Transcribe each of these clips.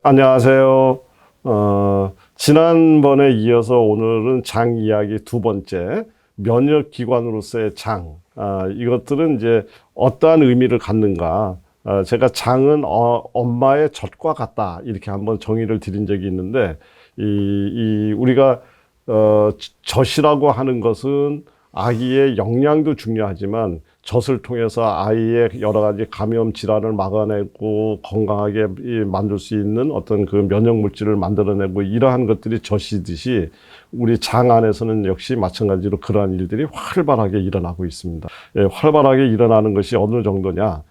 안녕하세요. 지난번에 이어서 오늘은 장 이야기 두 번째, 면역기관으로서의 장. 이것들은 이제 어떠한 의미를 갖는가. 제가 장은 엄마의 젖과 같다. 이렇게 한번 정의를 드린 적이 있는데, 우리가, 젖이라고 하는 것은 아기의 영양도 중요하지만 젖을 통해서 아이의 여러 가지 감염 질환을 막아내고 건강하게 만들 수 있는 어떤 그 면역 물질을 만들어내고 이러한 것들이 젖이듯이 우리 장 안에서는 역시 마찬가지로 그러한 일들이 활발하게 일어나고 있습니다. 예, 활발하게 일어나는 것이 어느 정도냐?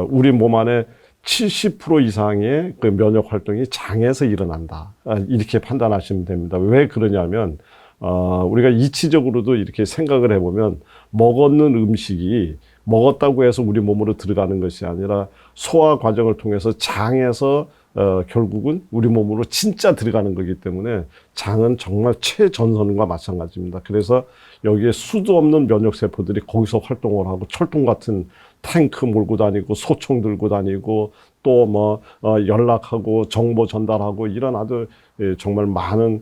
우리 몸 안에 70% 이상의 그 면역 활동이 장에서 일어난다. 이렇게 판단하시면 됩니다. 왜 그러냐면 우리가 이치적으로도 이렇게 생각을 해보면 먹었는 음식이 먹었다고 해서 우리 몸으로 들어가는 것이 아니라 소화 과정을 통해서 장에서 결국은 우리 몸으로 진짜 들어가는 거기 때문에 장은 정말 최전선과 마찬가지입니다. 그래서 여기에 수도 없는 면역세포들이 거기서 활동을 하고 철통 같은 탱크 몰고 다니고 소총 들고 다니고 또 연락하고 정보 전달하고 이런 아주 정말 많은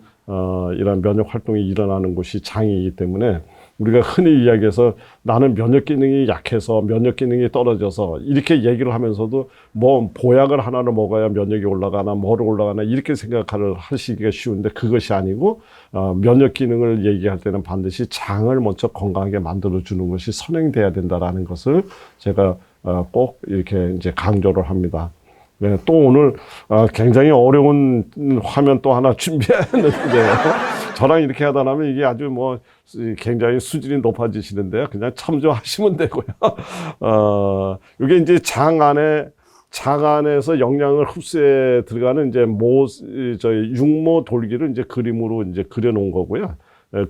이런 면역 활동이 일어나는 곳이 장이기 때문에 우리가 흔히 이야기해서 나는 면역 기능이 약해서 면역 기능이 떨어져서 이렇게 얘기를 하면서도 뭐 보약을 하나를 먹어야 면역이 올라가나 뭐를 올라가나 이렇게 생각을 하시기가 쉬운데 그것이 아니고 면역 기능을 얘기할 때는 반드시 장을 먼저 건강하게 만들어 주는 것이 선행돼야 된다라는 것을 제가 꼭 이렇게 이제 강조를 합니다. 네, 또 오늘 굉장히 어려운 화면 또 하나 준비했는데요. 저랑 이렇게 하다 나면 이게 아주 굉장히 수준이 높아지시는데요. 그냥 참조하시면 되고요. 이게 이제 장 안에서 영양을 흡수해 들어가는 이제 육모 돌기를 이제 그림으로 이제 그려놓은 거고요.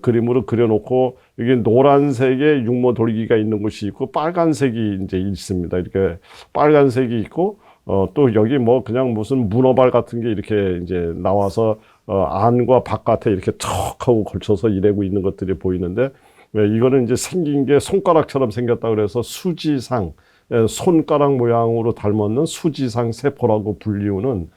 그림으로 그려놓고 여기 노란색의 육모 돌기가 있는 곳이 있고 빨간색이 이제 있습니다. 이렇게 빨간색이 있고 또 여기 그냥 무슨 문어발 같은 게 이렇게 이제 나와서 안과 바깥에 이렇게 척 하고 걸쳐서 일하고 있는 것들이 보이는데 이거는 이제 생긴 게 손가락처럼 생겼다 그래서 수지상 손가락 모양으로 닮았는 수지상 세포라고 불리우는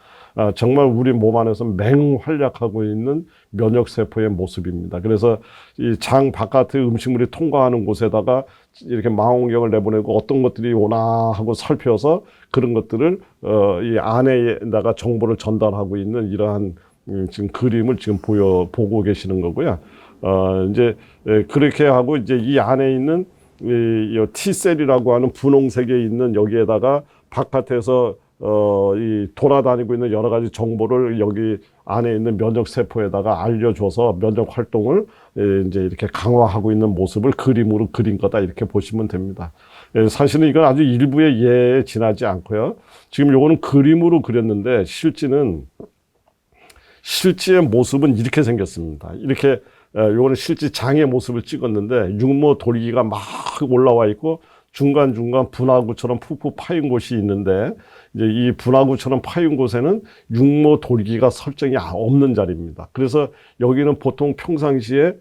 정말 우리 몸 안에서 맹활약하고 있는 면역세포의 모습입니다. 그래서 이 장 바깥의 음식물이 통과하는 곳에다가 이렇게 망원경을 내보내고 어떤 것들이 오나 하고 살펴서 그런 것들을 이 안에다가 정보를 전달하고 있는 이러한 지금 그림을 지금 보고 계시는 거고요. 이제 그렇게 하고 이제 이 안에 있는 이 T셀이라고 하는 분홍색에 있는 여기에다가 바깥에서 이 돌아다니고 있는 여러 가지 정보를 여기 안에 있는 면역 세포에다가 알려줘서 면역 활동을 이제 이렇게 강화하고 있는 모습을 그림으로 그린 거다 이렇게 보시면 됩니다. 사실은 이건 아주 일부의 예에 지나지 않고요. 지금 요거는 그림으로 그렸는데 실제의 모습은 이렇게 생겼습니다. 이렇게 요거는 실제 장의 모습을 찍었는데 육모 돌기가 막 올라와 있고 중간중간 분화구처럼 푹푹 파인 곳이 있는데 이제 이 분화구처럼 파인 곳에는 육모 돌기가 설정이 없는 자리입니다. 그래서 여기는 보통 평상시에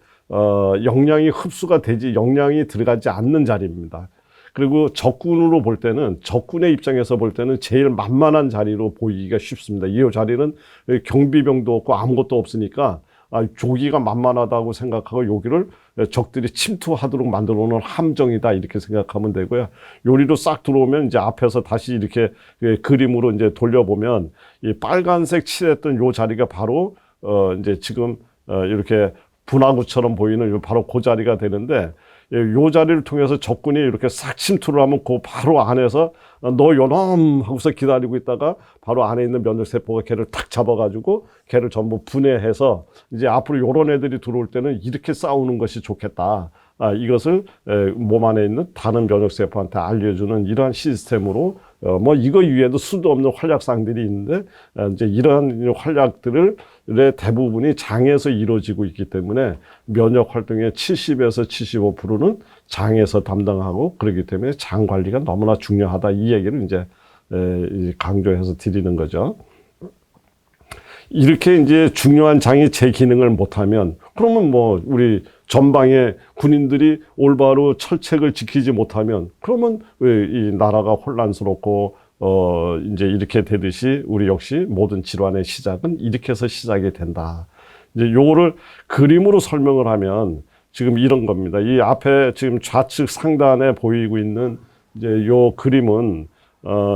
영양이 흡수가 되지 영양이 들어가지 않는 자리입니다. 그리고 적군의 입장에서 볼 때는 제일 만만한 자리로 보이기가 쉽습니다. 이 자리는 경비병도 없고 아무것도 없으니까 조기가 만만하다고 생각하고 여기를 적들이 침투하도록 만들어 놓은 함정이다 이렇게 생각하면 되고요. 요리로 싹 들어오면 이제 앞에서 다시 이렇게 그림으로 이제 돌려보면 이 빨간색 칠했던 요 자리가 바로 이제 지금 이렇게 분화구처럼 보이는 바로 그 자리가 되는데 요 자리를 통해서 적군이 이렇게 싹 침투를 하면 그 바로 안에서 너 요놈 하고서 기다리고 있다가 바로 안에 있는 면역세포가 걔를 탁 잡아가지고 걔를 전부 분해해서 이제 앞으로 요런 애들이 들어올 때는 이렇게 싸우는 것이 좋겠다. 이것을 몸 안에 있는 다른 면역세포한테 알려주는 이러한 시스템으로 이거 위에도 수도 없는 활약상들이 있는데 이제 이러한 활약들의 대부분이 장에서 이루어지고 있기 때문에 면역 활동의 70에서 75%는 장에서 담당하고 그렇기 때문에 장 관리가 너무나 중요하다 이 얘기를 이제 강조해서 드리는 거죠. 이렇게 이제 중요한 장이 제 기능을 못하면 그러면 우리 전방의 군인들이 올바로 철책을 지키지 못하면 그러면 왜 이 나라가 혼란스럽고 이제 이렇게 되듯이 우리 역시 모든 질환의 시작은 이렇게 해서 시작이 된다. 이제 요거를 그림으로 설명을 하면 지금 이런 겁니다. 이 앞에 지금 좌측 상단에 보이고 있는 이제 요 그림은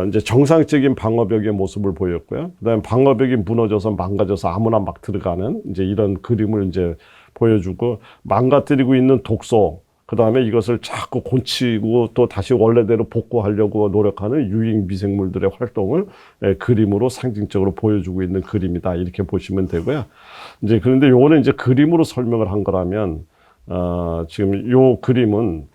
이제 정상적인 방어벽의 모습을 보였고요. 그다음에 방어벽이 무너져서 망가져서 아무나 막 들어가는 이제 이런 그림을 이제 보여주고, 망가뜨리고 있는 독소, 그다음에 이것을 자꾸 고치고 또 다시 원래대로 복구하려고 노력하는 유익 미생물들의 활동을 그림으로 상징적으로 보여주고 있는 그림이다. 이렇게 보시면 되고요. 이제 그런데 요거는 이제 그림으로 설명을 한 거라면, 지금 요 그림은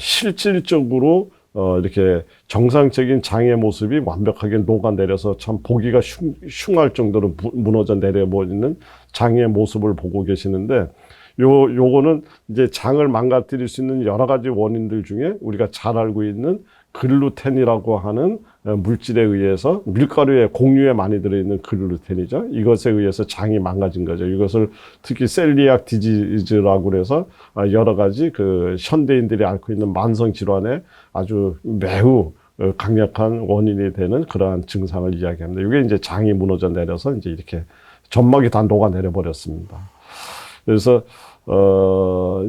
실질적으로 이렇게 정상적인 장의 모습이 완벽하게 녹아내려서 참 보기가 흉할 정도로 무너져 내려버리는 장의 모습을 보고 계시는데, 요거는 이제 장을 망가뜨릴 수 있는 여러 가지 원인들 중에 우리가 잘 알고 있는 글루텐이라고 하는 물질에 의해서, 밀가루에, 곡류에 많이 들어있는 글루텐이죠. 이것에 의해서 장이 망가진 거죠. 이것을 특히 셀리악 디지즈라고 그래서 여러 가지 그 현대인들이 앓고 있는 만성 질환에 아주 매우 강력한 원인이 되는 그러한 증상을 이야기합니다. 이게 이제 장이 무너져 내려서 이제 이렇게 점막이 다 녹아내려 버렸습니다. 그래서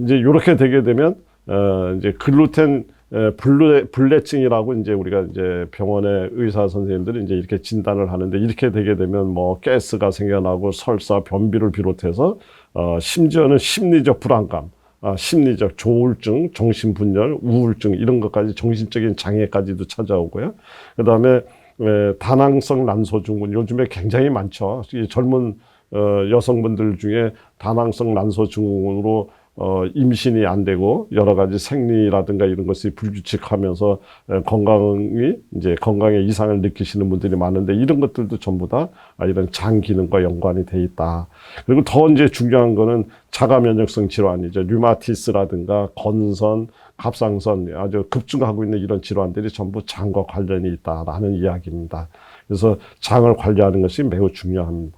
이제 이렇게 되게 되면 이제 글루텐 불내증이라고 이제 우리가 이제 병원의 의사 선생님들이 이제 이렇게 진단을 하는데, 이렇게 되게 되면 뭐 가스가 생겨나고 설사, 변비를 비롯해서 심지어는 심리적 불안감, 심리적 조울증, 정신분열, 우울증 이런 것까지, 정신적인 장애까지도 찾아오고요. 그다음에 다낭성 난소 증후군, 요즘에 굉장히 많죠. 이 젊은 여성분들 중에 다낭성 난소 증후군으로 임신이 안 되고 여러 가지 생리라든가 이런 것이 불규칙하면서 건강에 이상을 느끼시는 분들이 많은데, 이런 것들도 전부 다 이런 장 기능과 연관이 돼 있다. 그리고 더 이제 중요한 거는 자가 면역성 질환이죠. 류마티스라든가 건선, 갑상선, 아주 급증하고 있는 이런 질환들이 전부 장과 관련이 있다라는 이야기입니다. 그래서 장을 관리하는 것이 매우 중요합니다.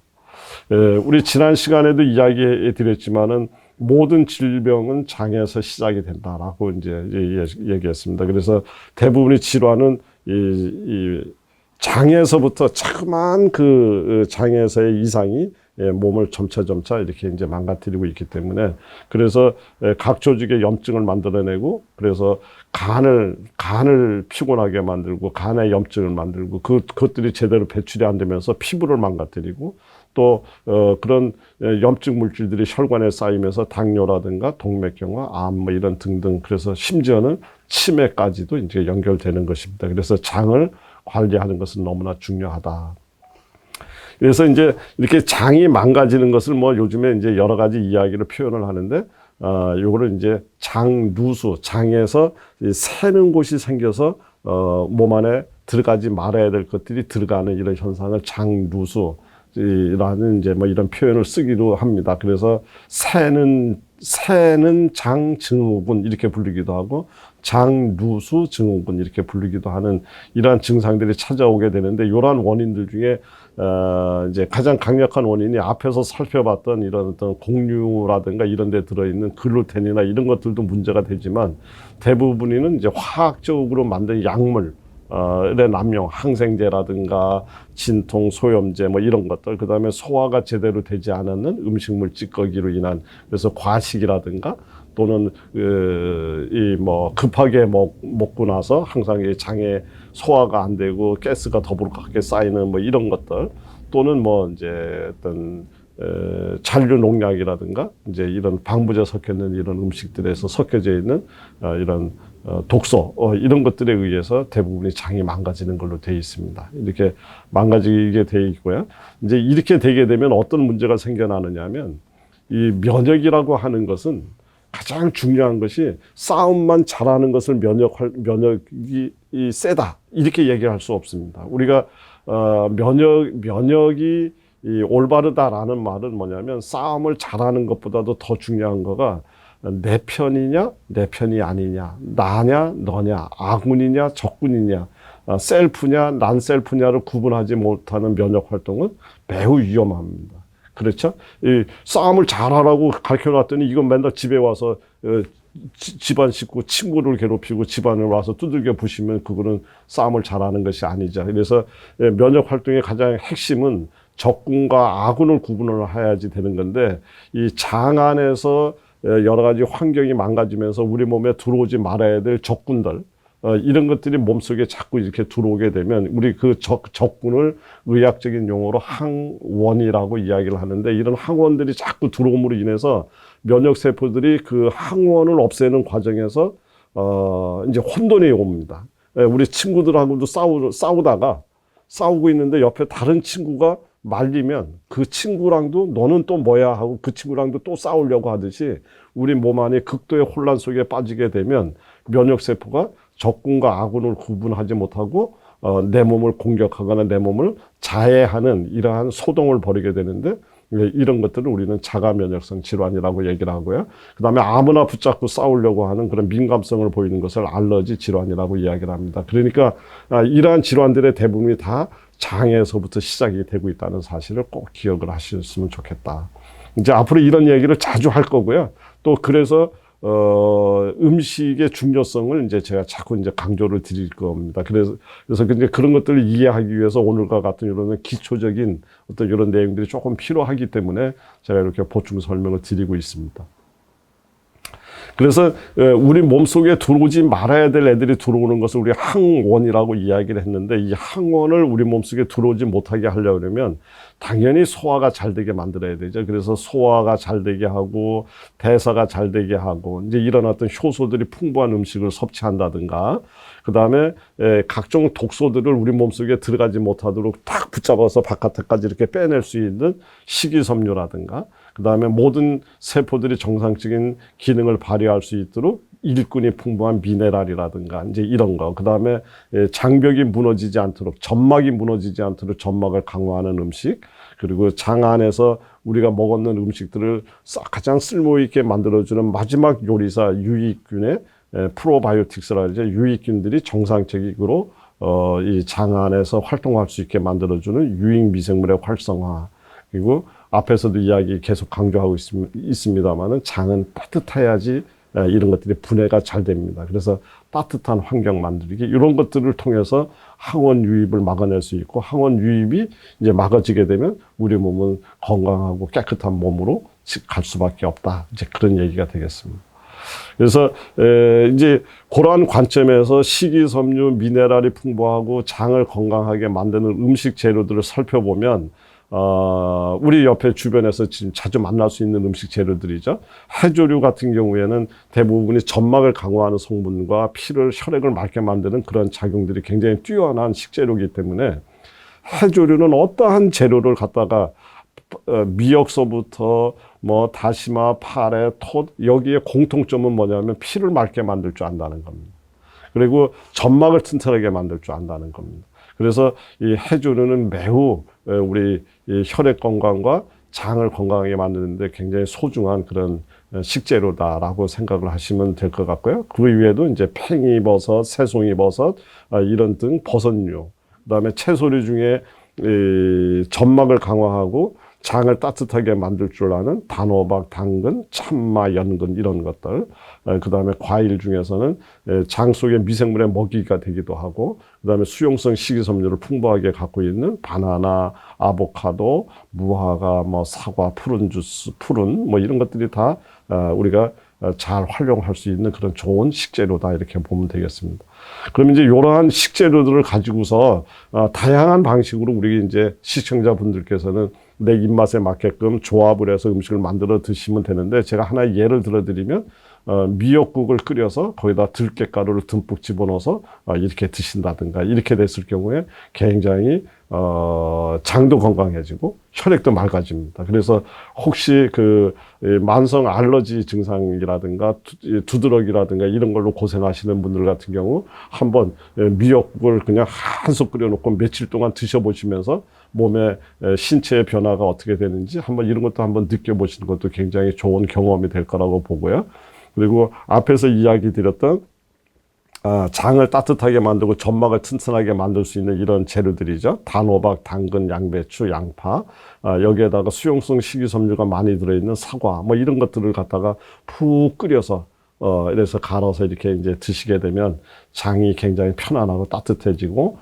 우리 지난 시간에도 이야기해 드렸지만은 모든 질병은 장에서 시작이 된다라고 이제 얘기했습니다. 그래서 대부분의 질환은 이 장에서부터 자그마한 그 장에서의 이상이 몸을 점차 이렇게 이제 망가뜨리고 있기 때문에, 그래서 각 조직의 염증을 만들어내고, 그래서 간을 피곤하게 만들고, 간에 염증을 만들고, 그것들이 제대로 배출이 안 되면서 피부를 망가뜨리고, 또 그런 염증 물질들이 혈관에 쌓이면서 당뇨라든가 동맥경화, 암 뭐 이런 등등, 그래서 심지어는 치매까지도 이제 연결되는 것입니다. 그래서 장을 관리하는 것은 너무나 중요하다. 그래서 이제 이렇게 장이 망가지는 것을 뭐 요즘에 이제 여러 가지 이야기로 표현을 하는데, 요거를 이제 장누수, 장에서 새는 곳이 생겨서 몸 안에 들어가지 말아야 될 것들이 들어가는 이런 현상을 장누수 라는 이제 뭐 이런 표현을 쓰기도 합니다. 그래서 새는 장증후군 이렇게 부르기도 하고, 장누수 증후군 이렇게 부르기도 하는 이러한 증상들이 찾아오게 되는데, 이러한 원인들 중에 이제 가장 강력한 원인이 앞에서 살펴봤던 이런 어떤 곡류라든가 이런 데 들어있는 글루텐이나 이런 것들도 문제가 되지만, 대부분은 이제 화학적으로 만든 약물, 의 남용, 항생제라든가 진통, 소염제 뭐 이런 것들, 그 다음에 소화가 제대로 되지 않는 음식물 찌꺼기로 인한, 그래서 과식이라든가 또는 급하게 먹고 나서 항상 이 장에 소화가 안 되고 가스가 더부룩하게 쌓이는 뭐 이런 것들, 또는 뭐 이제 어떤 잔류 농약이라든가 이제 이런 방부제 섞여 있는 이런 음식들에서 섞여져 있는 이런 독소, 이런 것들에 의해서 대부분이 장이 망가지는 걸로 되어 있습니다. 이렇게 망가지게 되어 있고요. 이제 이렇게 되게 되면 어떤 문제가 생겨나느냐 하면, 이 면역이라고 하는 것은 가장 중요한 것이 싸움만 잘하는 것을 면역이 세다, 이렇게 얘기할 수 없습니다. 우리가 면역이 올바르다라는 말은 뭐냐면, 싸움을 잘하는 것보다도 더 중요한 거가 내 편이냐 내 편이 아니냐, 나냐 너냐, 아군이냐 적군이냐, 셀프냐 난 셀프냐를 구분하지 못하는 면역 활동은 매우 위험합니다. 그렇죠? 이 싸움을 잘하라고 가르쳐 놨더니 이건 맨날 집에 와서 집안 식구, 친구를 괴롭히고 집안을 와서 두들겨 부시면 그거는 싸움을 잘하는 것이 아니죠. 그래서 면역 활동의 가장 핵심은 적군과 아군을 구분을 해야지 되는 건데 이 장 안에서 여러 가지 환경이 망가지면서 우리 몸에 들어오지 말아야 될 적군들 이런 것들이 몸속에 자꾸 이렇게 들어오게 되면 우리 그 적군을 의학적인 용어로 항원이라고 이야기를 하는데 이런 항원들이 자꾸 들어옴으로 인해서 면역 세포들이 그 항원을 없애는 과정에서 이제 혼돈이 옵니다. 우리 친구들하고도 싸우다가 싸우고 있는데 옆에 다른 친구가 말리면 그 친구랑도 너는 또 뭐야 하고 그 친구랑도 또 싸우려고 하듯이 우리 몸 안에 극도의 혼란 속에 빠지게 되면 면역세포가 적군과 아군을 구분하지 못하고 내 몸을 공격하거나 내 몸을 자해하는 이러한 소동을 벌이게 되는데 이런 것들을 우리는 자가면역성 질환이라고 얘기를 하고요. 그 다음에 아무나 붙잡고 싸우려고 하는 그런 민감성을 보이는 것을 알러지 질환이라고 이야기를 합니다. 그러니까 이러한 질환들의 대부분이 다 장에서부터 시작이 되고 있다는 사실을 꼭 기억을 하셨으면 좋겠다. 이제 앞으로 이런 얘기를 자주 할 거고요. 또 그래서 음식의 중요성을 이제 제가 자꾸 이제 강조를 드릴 겁니다. 그래서 이제 그런 것들을 이해하기 위해서 오늘과 같은 이런 기초적인 어떤 이런 내용들이 조금 필요하기 때문에 제가 이렇게 보충 설명을 드리고 있습니다. 그래서 우리 몸속에 들어오지 말아야 될 애들이 들어오는 것을 우리 항원이라고 이야기를 했는데 이 항원을 우리 몸속에 들어오지 못하게 하려면 당연히 소화가 잘 되게 만들어야 되죠. 그래서 소화가 잘 되게 하고 대사가 잘 되게 하고 이제 이런 어떤 효소들이 풍부한 음식을 섭취한다든가 그다음에 각종 독소들을 우리 몸속에 들어가지 못하도록 딱 붙잡아서 바깥에까지 이렇게 빼낼 수 있는 식이섬유라든가 그다음에 모든 세포들이 정상적인 기능을 발휘할 수 있도록 일꾼이 풍부한 미네랄이라든가 이제 이런 거. 그다음에 장벽이 무너지지 않도록 점막이 무너지지 않도록 점막을 강화하는 음식. 그리고 장 안에서 우리가 먹었는 음식들을 가장 쓸모 있게 만들어주는 마지막 요리사 유익균의 프로바이오틱스라 그러죠. 유익균들이 정상적으로 이 장 안에서 활동할 수 있게 만들어주는 유익 미생물의 활성화. 그리고 앞에서도 이야기 계속 강조하고 있습니다만은 장은 따뜻해야지 이런 것들이 분해가 잘 됩니다. 그래서 따뜻한 환경 만들기 이런 것들을 통해서 항원 유입을 막아낼 수 있고 항원 유입이 이제 막아지게 되면 우리 몸은 건강하고 깨끗한 몸으로 갈 수밖에 없다. 이제 그런 얘기가 되겠습니다. 그래서 이제 그러한 관점에서 식이섬유, 미네랄이 풍부하고 장을 건강하게 만드는 음식 재료들을 살펴보면 우리 옆에 주변에서 지금 자주 만날 수 있는 음식 재료들이죠. 해조류 같은 경우에는 대부분이 점막을 강화하는 성분과 피를, 혈액을 맑게 만드는 그런 작용들이 굉장히 뛰어난 식재료이기 때문에 해조류는 어떠한 재료를 갖다가 미역서부터 뭐 다시마, 파래, 톳 여기에 공통점은 뭐냐면 피를 맑게 만들 줄 안다는 겁니다. 그리고 점막을 튼튼하게 만들 줄 안다는 겁니다. 그래서 이 해조류는 매우 우리 이 혈액 건강과 장을 건강하게 만드는데 굉장히 소중한 그런 식재료다라고 생각을 하시면 될 것 같고요. 그 이외에도 이제 팽이버섯, 새송이버섯 이런 등 버섯류, 그다음에 채소류 중에 이 점막을 강화하고 장을 따뜻하게 만들 줄 아는 단호박, 당근, 참마, 연근 이런 것들. 그다음에 과일 중에서는 장 속의 미생물의 먹이가 되기도 하고 그다음에 수용성 식이섬유를 풍부하게 갖고 있는 바나나, 아보카도, 무화과, 뭐 사과, 푸른 주스, 푸른 뭐 이런 것들이 다 우리가 잘 활용할 수 있는 그런 좋은 식재료다 이렇게 보면 되겠습니다. 그럼 이제 이러한 식재료들을 가지고서 다양한 방식으로 우리 이제 시청자분들께서는 내 입맛에 맞게끔 조합을 해서 음식을 만들어 드시면 되는데 제가 하나의 예를 들어드리면 미역국을 끓여서 거기다 들깨가루를 듬뿍 집어넣어서 이렇게 드신다든가 이렇게 됐을 경우에 굉장히 장도 건강해지고 혈액도 맑아집니다. 그래서 혹시 그 만성 알러지 증상이라든가 두드러기라든가 이런 걸로 고생하시는 분들 같은 경우 한번 미역국을 그냥 한솥 끓여놓고 며칠 동안 드셔보시면서 몸의 신체의 변화가 어떻게 되는지 한번 이런 것도 한번 느껴보시는 것도 굉장히 좋은 경험이 될 거라고 보고요. 그리고 앞에서 이야기 드렸던 장을 따뜻하게 만들고 점막을 튼튼하게 만들 수 있는 이런 재료들이죠. 단호박, 당근, 양배추, 양파, 여기에다가 수용성 식이섬유가 많이 들어있는 사과, 뭐 이런 것들을 갖다가 푹 끓여서 이래서 갈아서 이렇게 이제 드시게 되면 장이 굉장히 편안하고 따뜻해지고,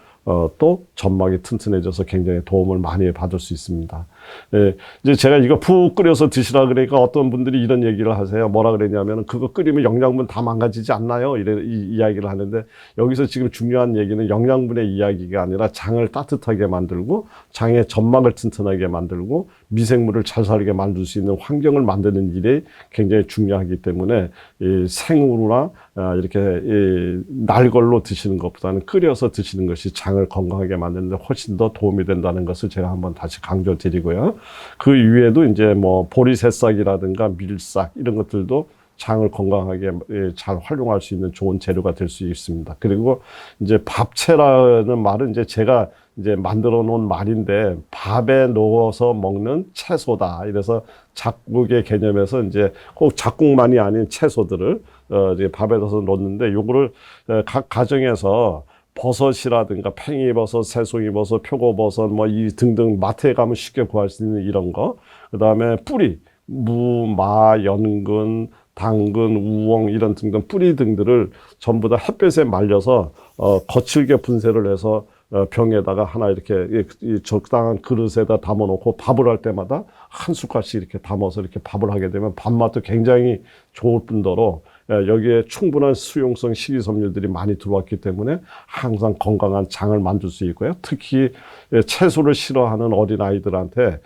또 점막이 튼튼해져서 굉장히 도움을 많이 받을 수 있습니다. 예, 이제 제가 이거 푹 끓여서 드시라 그러니까 어떤 분들이 이런 얘기를 하세요. 뭐라 그랬냐면 그거 끓이면 영양분 다 망가지지 않나요? 이야기를 하는데 여기서 지금 중요한 얘기는 영양분의 이야기가 아니라 장을 따뜻하게 만들고 장의 점막을 튼튼하게 만들고 미생물을 잘 살게 만들 수 있는 환경을 만드는 일이 굉장히 중요하기 때문에 이 생으로나 이렇게 날 걸로 드시는 것보다는 끓여서 드시는 것이 장을 건강하게 만드는 데 훨씬 더 도움이 된다는 것을 제가 한번 다시 강조드리고요. 그 이외에도 이제 뭐 보리새싹이라든가 밀싹 이런 것들도 장을 건강하게 잘 활용할 수 있는 좋은 재료가 될 수 있습니다. 그리고 이제 밥채라는 말은 이제 제가 이제 만들어 놓은 말인데 밥에 넣어서 먹는 채소다. 이래서 작국의 개념에서 이제 꼭 작국만이 아닌 채소들을 이제 밥에 넣어서 넣는데 요거를 각 가정에서 버섯이라든가 팽이버섯, 새송이버섯, 표고버섯 뭐 이 등등 마트에 가면 쉽게 구할 수 있는 이런 거. 그다음에 뿌리, 무, 마, 연근, 당근, 우엉 이런 등등 뿌리 등들을 전부 다 햇볕에 말려서 거칠게 분쇄를 해서 병에다가 하나 이렇게 적당한 그릇에다 담아놓고 밥을 할 때마다 한 숟갈씩 이렇게 담아서 이렇게 밥을 하게 되면 밥맛도 굉장히 좋을 뿐더러 여기에 충분한 수용성 식이섬유들이 많이 들어왔기 때문에 항상 건강한 장을 만들 수 있고요. 특히 채소를 싫어하는 어린아이들한테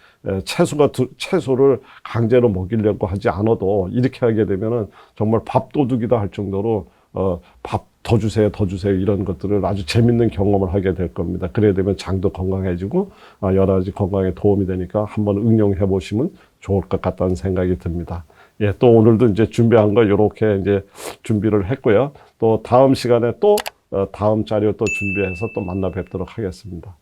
채소를 강제로 먹이려고 하지 않아도 이렇게 하게 되면은 정말 밥도둑이다 할 정도로 밥 더 주세요, 더 주세요 이런 것들을 아주 재밌는 경험을 하게 될 겁니다. 그래야 되면 장도 건강해지고 여러 가지 건강에 도움이 되니까 한번 응용해 보시면 좋을 것 같다는 생각이 듭니다. 예, 또 오늘도 이제 준비한 거 이렇게 이제 준비를 했고요. 또 다음 시간에 또 다음 자료 또 준비해서 또 만나 뵙도록 하겠습니다.